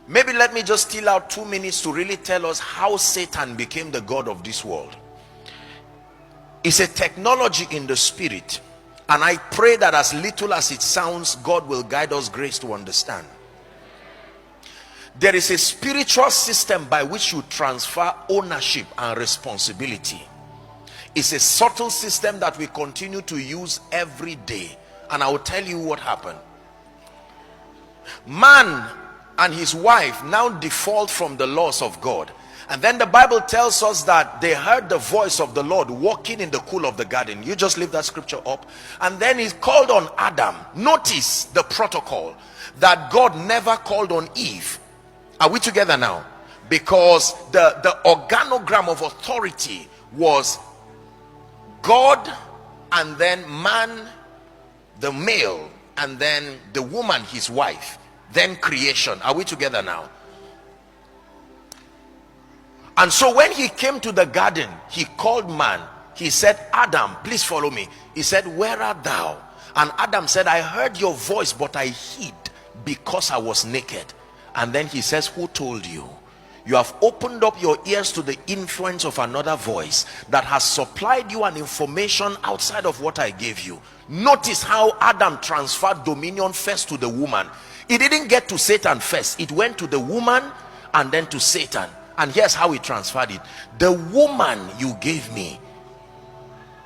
Maybe let me just steal out 2 minutes to really tell us how Satan became the god of this world. It's a technology in the spirit, and I pray that as little as it sounds, God will guide us grace to understand. There is a spiritual system by which you transfer ownership and responsibility. It's a subtle system that we continue to use every day, and I will tell you what happened. Man and his wife now default from the laws of God, and then the Bible tells us that they heard the voice of the Lord walking in the cool of the garden. You just leave that scripture up, and then he called on Adam. Notice the protocol that God never called on Eve. Are we together now? Because the organogram of authority was God, and then man, the male, and then the woman, his wife, then creation. Are we together now? And so when he came to the garden, he called man. He said, Adam, please follow me. He said, where art thou? And Adam said, I heard your voice, but I hid because I was naked. And then he says, who told you? You have opened up your ears to the influence of another voice that has supplied you an information outside of what I gave you. Notice how Adam transferred dominion first to the woman. It didn't get to Satan first. It went to the woman and then to Satan. And here's how he transferred it. The woman you gave me,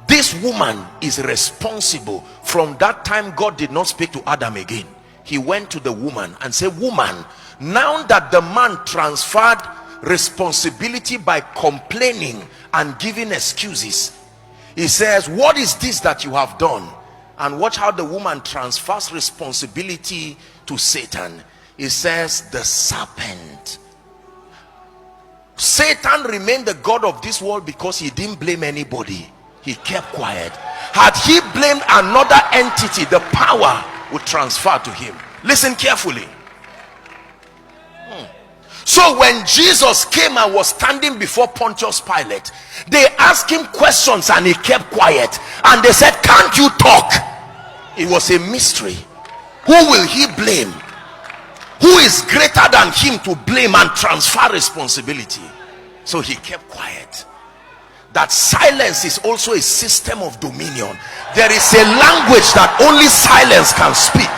this woman is responsible. From that time, God did not speak to Adam again. He went to the woman and said, woman, now that the man transferred responsibility by complaining and giving excuses, he says, what is this that you have done? And watch how the woman transfers responsibility to Satan. He says, the serpent. Satan remained the god of this world because he didn't blame anybody. He kept quiet. Had he blamed another entity, the power would transfer to him. Listen carefully. So when Jesus came and was standing before Pontius Pilate, they asked him questions and he kept quiet. And they said, can't you talk? It was a mystery. Who will he blame? Who is greater than him to blame and transfer responsibility? So he kept quiet. That silence is also a system of dominion. There is a language that only silence can speak.